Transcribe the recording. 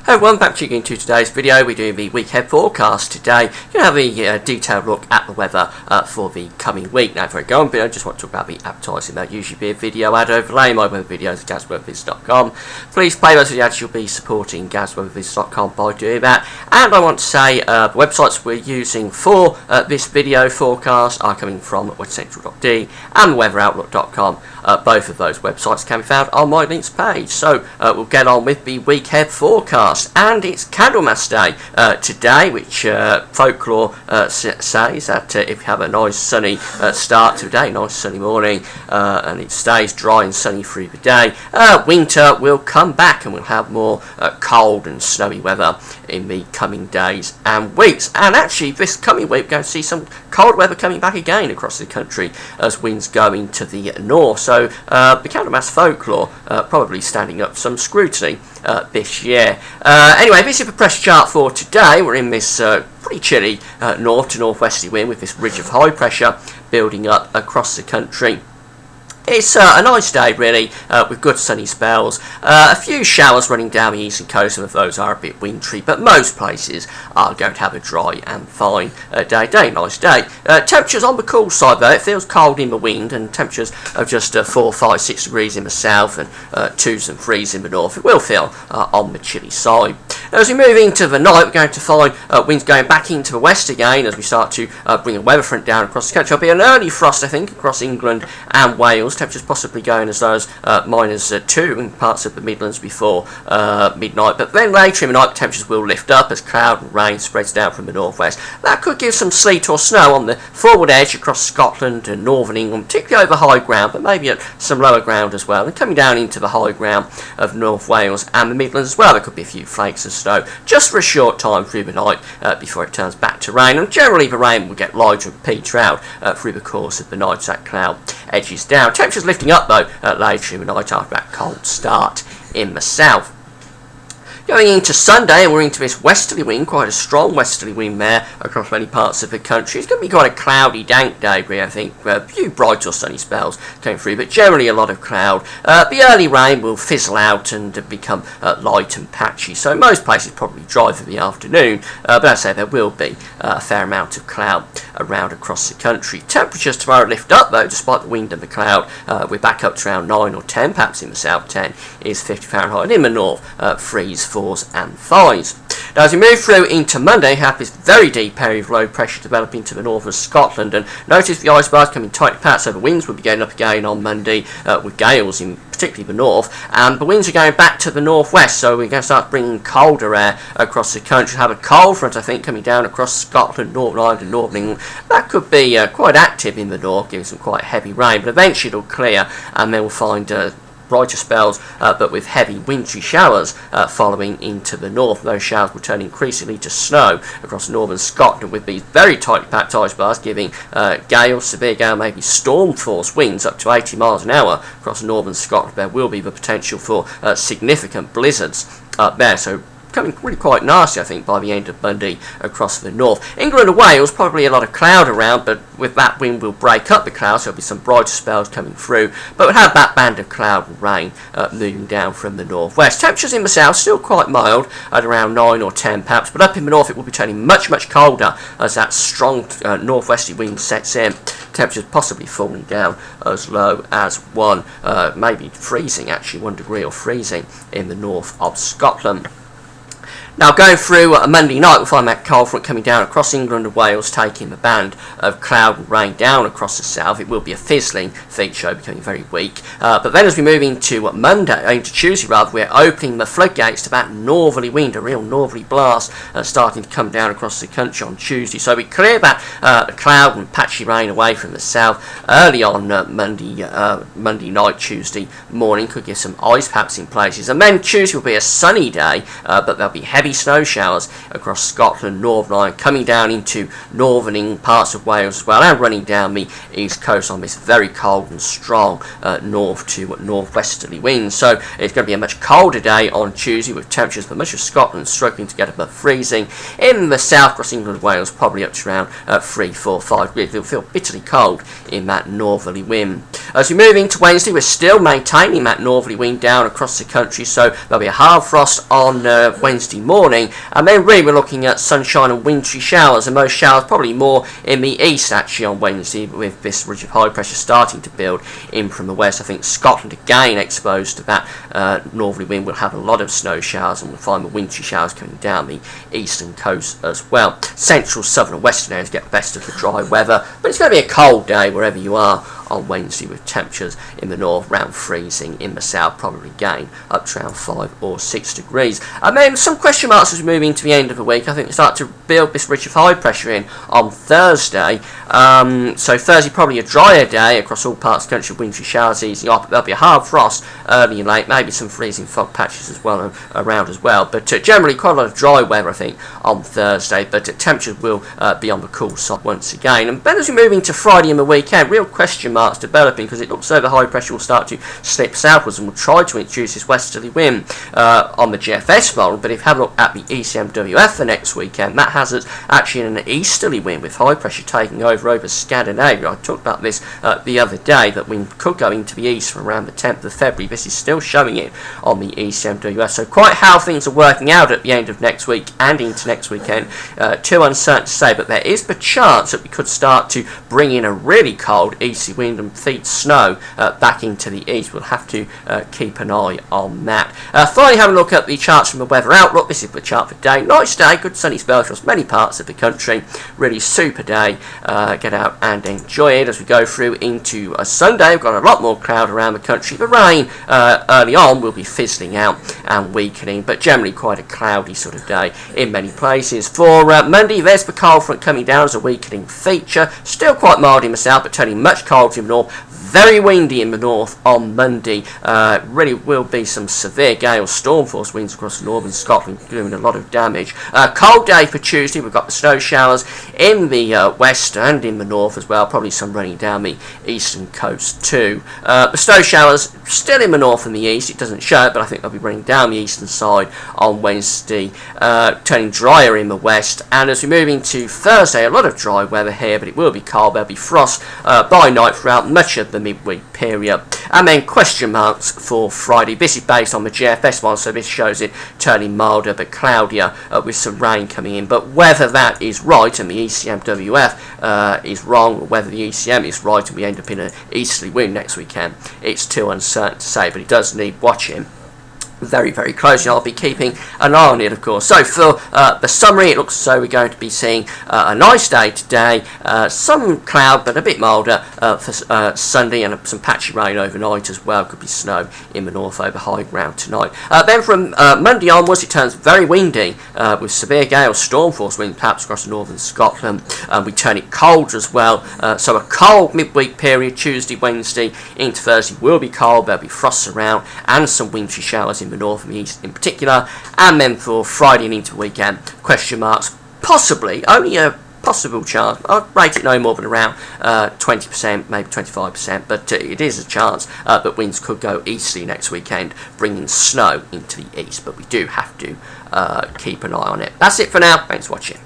Hello everyone, back to you again to today's video. We're doing the week ahead forecast today. You're going to have a detailed look at the weather for the coming week. Now, before I go on, I just want to talk about the advertising. That'll usually be a video ad overlay. My weather videos at gazweathervids.com. Please play those videos. You'll be supporting gazweathervids.com by doing that. And I want to say the websites we're using for this video forecast are coming from westcentral.de and weatheroutlook.com. Both of those websites can be found on my links page. So we'll get on with the week ahead forecast. And it's Candlemas Day today, which folklore says that if you have a nice sunny start to the day, nice sunny morning, and it stays dry and sunny through the day, winter will come back and we'll have more cold and snowy weather in the coming days and weeks. And actually, this coming week, we're going to see some cold weather coming back again across the country as winds go into the north. So the Candlemas folklore probably standing up some scrutiny this year. Anyway, this is the pressure chart for today. We're in this pretty chilly north to northwesterly wind with this ridge of high pressure building up across the country. It's a nice day, really, with good sunny spells. A few showers running down the eastern coast, some of those are a bit wintry, but most places are going to have a dry and fine day. Nice day. Temperatures on the cool side, though. It feels cold in the wind, and temperatures of just 4, 5, 6 degrees in the south and 2s and 3s in the north. It will feel on the chilly side. As we move into the night, we're going to find winds going back into the west again as we start to bring a weather front down across the country. There'll be an early frost, I think, across England and Wales. Temperatures possibly going as low as -2 in parts of the Midlands before midnight. But then later in the night, temperatures will lift up as cloud and rain spreads down from the northwest. That could give some sleet or snow on the forward edge across Scotland and northern England, particularly over high ground, but maybe at some lower ground as well. And coming down into the high ground of North Wales and the Midlands as well, there could be a few flakes of snow just for a short time through the night before it turns back to rain. And generally the rain will get lighter and peter out through the course of the night as that cloud edges down. Temperatures lifting up though later in the night after that cold start in the south. Going into Sunday, and we're into this westerly wind, quite a strong westerly wind there across many parts of the country. It's going to be quite a cloudy, dank day, really, I think. A few bright or sunny spells coming through, but generally a lot of cloud. The early rain will fizzle out and become light and patchy, so most places probably dry for the afternoon, but as I say, there will be a fair amount of cloud around across the country. Temperatures tomorrow lift up, though, despite the wind and the cloud. We're back up to around 9 or 10, perhaps in the south 10 is 50 Fahrenheit, and in the north, freeze 4s and 5s. Now, as we move through into Monday, we have this very deep area of low pressure developing to the north of Scotland, and notice the ice bars coming tight to pat, so the winds will be going up again on Monday with gales in particularly the north, and the winds are going back to the northwest, so we're going to start bringing colder air across the country. We'll have a cold front, I think, coming down across Scotland, Northern Ireland and Northern England. That could be quite active in the north, giving some quite heavy rain, but eventually it'll clear, and then we'll find brighter spells, but with heavy wintry showers following into the north. Those showers will turn increasingly to snow across northern Scotland, with these very tightly packed ice bars giving gales, severe gale, maybe storm force winds up to 80 miles an hour across northern Scotland. There will be the potential for significant blizzards up there, so coming really quite nasty, I think, by the end of Monday across the north. England and Wales, probably a lot of cloud around, but with that wind will break up the clouds, so there'll be some brighter spells coming through, but we'll have that band of cloud and rain moving down from the northwest. Temperatures in the south still quite mild at around 9 or 10 perhaps, but up in the north it will be turning much colder as that strong northwesterly wind sets in. Temperatures possibly falling down as low as 1, maybe freezing actually, 1 degree or freezing in the north of Scotland. Now, going through Monday night, we'll find that cold front coming down across England and Wales, taking the band of cloud and rain down across the south. It will be a fizzling feature, becoming very weak. But then as we move into Tuesday, we're opening the floodgates to that northerly wind, a real northerly blast starting to come down across the country on Tuesday. So we clear that cloud and patchy rain away from the south early on Monday night, Tuesday morning. Could get some ice perhaps in places. And then Tuesday will be a sunny day, but there'll be heavy heavy snow showers across Scotland, Northern Ireland, coming down into northern parts of Wales as well, and running down the east coast on this very cold and strong north to northwesterly winds. So it's going to be a much colder day on Tuesday, with temperatures for much of Scotland struggling to get above freezing. In the south, across England and Wales, probably up to around 3, 4, 5 degrees. It'll feel bitterly cold in that northerly wind. As we move into Wednesday, we're still maintaining that northerly wind down across the country, so there'll be a hard frost on Wednesday morning, and then really we're looking at sunshine and wintry showers, and most showers probably more in the east actually on Wednesday, with this ridge of high pressure starting to build in from the west. I think Scotland again exposed to that northerly wind will have a lot of snow showers, and we'll find the wintry showers coming down the eastern coast as well. Central, southern and western areas get the best of the dry weather, but it's going to be a cold day wherever you are on Wednesday, with temperatures in the north around freezing, in the south probably again up to around 5 or 6 degrees. And then some question marks as we move into the end of the week. I think we start to build this ridge of high pressure in on Thursday. So Thursday probably a drier day across all parts of the country, wintry showers easing off. There'll be a hard frost early and late, maybe some freezing fog patches as well around as well. But generally quite a lot of dry weather I think on Thursday, but temperatures will be on the cool side once again. And then as we move into Friday and the weekend, real question marks developing, because it looks as though the high pressure will start to slip southwards and will try to introduce this westerly wind on the GFS model. But if you have a look at the ECMWF for next weekend, that has us actually in an easterly wind with high pressure taking over Scandinavia. I talked about this the other day, that wind could go into the east from around the 10th of February. This is still showing it on the ECMWF, so quite how things are working out at the end of next week and into next weekend, too uncertain to say, but there is the chance that we could start to bring in a really cold easterly wind and feed snow back into the east. We'll have to keep an eye on that. Finally, having a look at the charts from the Weather Outlook. This is the chart for today. Nice day, good sunny spells across many parts of the country. Really super day. Get out and enjoy it. As we go through into a Sunday, we've got a lot more cloud around the country. The rain early on will be fizzling out and weakening, but generally quite a cloudy sort of day in many places. For Monday, there's the cold front coming down as a weakening feature. Still quite mild in the south, but turning much colder in the north. Very windy in the north on Monday. Really will be some severe gale storm force winds across northern Scotland, doing a lot of damage. Cold day for Tuesday. We've got the snow showers in the west and in the north as well. Probably some running down the eastern coast too. The snow showers still in the north and the east. It doesn't show it, but I think they'll be running down the eastern side on Wednesday. Turning drier in the west. And as we move into Thursday, a lot of dry weather here, but it will be cold. There'll be frost by night throughout much of the midweek period. And then question marks for Friday. This is based on the GFS one, so this shows it turning milder but cloudier with some rain coming in. But whether that is right and the ECMWF is wrong, or whether the ECM is right and we end up in an easterly wind next weekend, it's too uncertain to say, but it does need watching very, very closely. I'll be keeping an eye on it, of course. So for the summary, it looks as though we're going to be seeing a nice day today, some cloud but a bit milder for Sunday, and some patchy rain overnight as well. Could be snow in the north over high ground tonight. Then from Monday onwards, it turns very windy with severe gale storm force winds perhaps across northern Scotland. We turn it cold as well, so a cold midweek period. Tuesday, Wednesday into Thursday will be cold. There'll be frosts around and some wintry showers in the north and the east in particular. And then for Friday and into the weekend, question marks, possibly, only a possible chance. I'd rate it no more than around 20%, maybe 25%, but it is a chance that winds could go easterly next weekend, bringing snow into the east, but we do have to keep an eye on it. That's it for now. Thanks for watching.